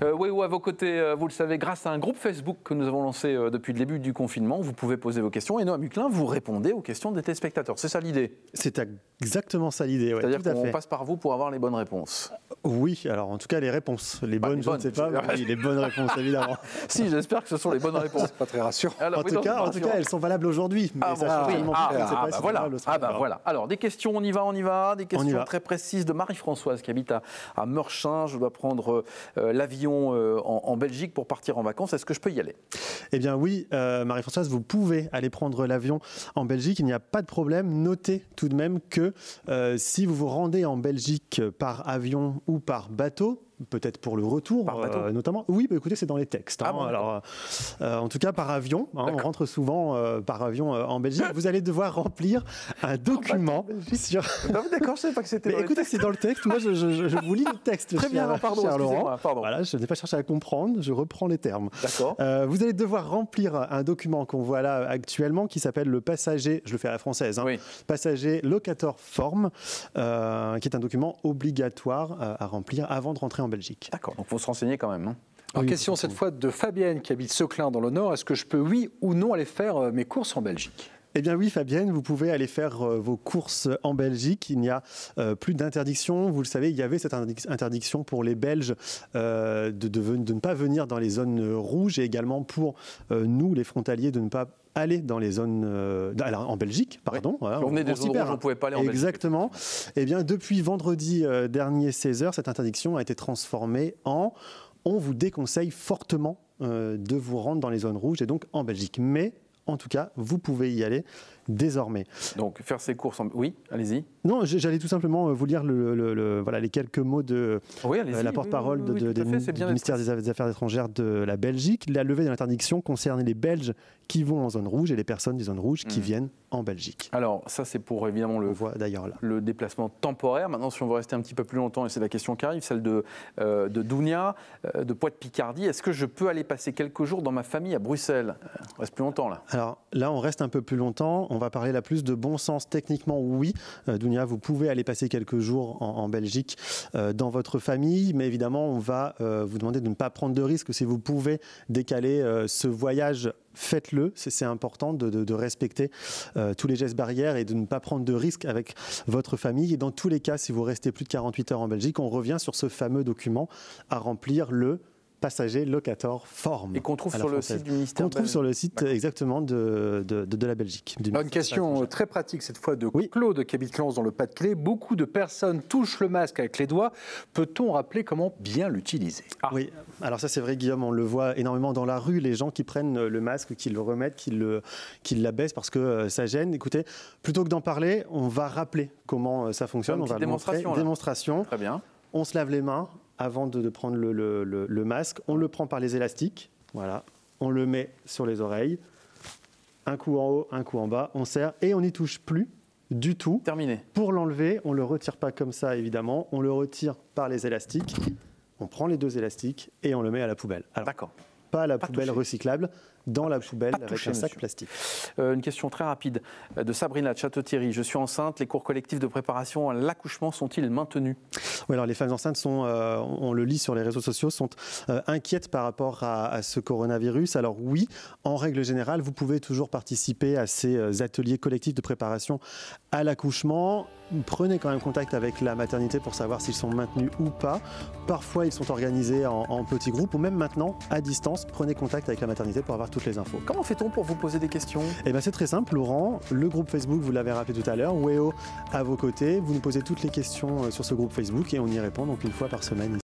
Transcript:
Wéo à vos côtés, vous le savez, grâce à un groupe Facebook que nous avons lancé depuis le début du confinement, vous pouvez poser vos questions et Noam Huclin, vous répondez aux questions des téléspectateurs. C'est ça l'idée? C'est exactement ça l'idée, ouais, c'est-à-dire qu'on passe par vous pour avoir les bonnes réponses. Oui, alors en tout cas les réponses. Les bonnes, je ne sais pas, oui, les bonnes réponses évidemment. Si, j'espère que ce sont les bonnes réponses. Pas très rassurant. Alors, en tout cas, elles sont valables aujourd'hui. Voilà. Alors, des questions, on y va. Des questions très précises de Marie-Françoise qui habite à Meurchin. Je dois prendre l'avion en Belgique pour partir en vacances. Est-ce que je peux y aller? Eh bien oui, Marie-Françoise, vous pouvez aller prendre l'avion en Belgique. Il n'y a pas de problème. Notez tout de même que si vous vous rendez en Belgique par avion ou par bateau, peut-être pour le retour, notamment. Oui, bah, écoutez, c'est dans les textes. Ah bon, alors, en tout cas, par avion. On rentre souvent par avion en Belgique. Vous allez devoir remplir un document sur... Non, d'accord, je ne savais pas que c'était dans les écoutez, textes. c'est dans le texte. Moi, je vous lis le texte. Très bien, pardon, excusez-moi. Voilà, je n'ai pas cherché à comprendre, je reprends les termes. D'accord. Vous allez devoir remplir un document qu'on voit là actuellement qui s'appelle le passager, je le fais à la française, oui. Passager Locator Form, qui est un document obligatoire à remplir avant de rentrer en Belgique. D'accord, donc il faut se renseigner quand même. Alors, question cette fois de Fabienne qui habite Seclin dans le Nord. Est-ce que je peux, oui ou non, aller faire mes courses en Belgique? Eh bien oui, Fabienne, vous pouvez aller faire vos courses en Belgique. Il n'y a plus d'interdiction. Vous le savez, il y avait cette interdiction pour les Belges de ne pas venir dans les zones rouges et également pour nous, les frontaliers, de ne pas aller dans les zones en Belgique, pardon. Oui. Voilà, on venait des zones rouges, on ne pouvait pas aller en Belgique. Exactement. Eh bien, depuis vendredi dernier, 16h, cette interdiction a été transformée en « on vous déconseille fortement de vous rendre dans les zones rouges » et donc en Belgique. Mais en tout cas, vous pouvez y aller désormais. Donc, faire ses courses en... Oui, allez-y. Non, j'allais tout simplement vous lire voilà, les quelques mots de la porte-parole du ministère des Affaires étrangères de la Belgique. La levée de l'interdiction concerne les Belges qui vont en zone rouge et les personnes des zones rouges qui viennent en Belgique. Alors, ça, c'est pour évidemment le déplacement temporaire. Maintenant, si on veut rester un petit peu plus longtemps, et c'est la question qui arrive, celle de Dounia, de Poix-de-Picardie. Est-ce que je peux aller passer quelques jours dans ma famille à Bruxelles? On reste plus longtemps, là. Alors là, on reste un peu plus longtemps. On va parler là plus de bon sens. Techniquement, oui, Dounia, vous pouvez aller passer quelques jours en Belgique dans votre famille, mais évidemment, on va vous demander de ne pas prendre de risques. Si vous pouvez décaler ce voyage, faites-le. C'est important de respecter tous les gestes barrières et de ne pas prendre de risques avec votre famille. Et dans tous les cas, si vous restez plus de 48 heures en Belgique, on revient sur ce fameux document à remplir, le Passager Locator Form. Et qu'on trouve sur le site du ministère. Qu'on trouve sur le site exactement de la Belgique. Une question très pratique cette fois de Claude qui habite Lens dans le Pas-de-Calais. Beaucoup de personnes touchent le masque avec les doigts. Peut-on rappeler comment bien l'utiliser? Oui, alors ça c'est vrai Guillaume, on le voit énormément dans la rue, les gens qui prennent le masque, qui le remettent, qui l'abaissent parce que ça gêne. Écoutez, plutôt que d'en parler, on va rappeler comment ça fonctionne. On va montrer une démonstration. Très bien. On se lave les mains avant de prendre le masque. On le prend par les élastiques. Voilà. On le met sur les oreilles. Un coup en haut, un coup en bas. On serre et on n'y touche plus du tout. Terminé. Pour l'enlever, on ne le retire pas comme ça, évidemment. On le retire par les élastiques. On prend les deux élastiques et on le met à la poubelle. D'accord. Pas à la poubelle recyclable, dans la poubelle avec un sac plastique. Une question très rapide de Sabrina de Château-Thierry. Je suis enceinte, les cours collectifs de préparation à l'accouchement sont-ils maintenus? Oui, alors les femmes enceintes sont, on le lit sur les réseaux sociaux, sont inquiètes par rapport à ce coronavirus. Alors oui, en règle générale, vous pouvez toujours participer à ces ateliers collectifs de préparation à l'accouchement. Prenez quand même contact avec la maternité pour savoir s'ils sont maintenus ou pas. Parfois, ils sont organisés en petits groupes ou même maintenant, à distance. Prenez contact avec la maternité pour avoir toutes les infos. Comment fait-on pour vous poser des questions? Eh bien, c'est très simple, Laurent. Le groupe Facebook, vous l'avez rappelé tout à l'heure, Wéo à vos côtés. Vous nous posez toutes les questions sur ce groupe Facebook et on y répond donc une fois par semaine.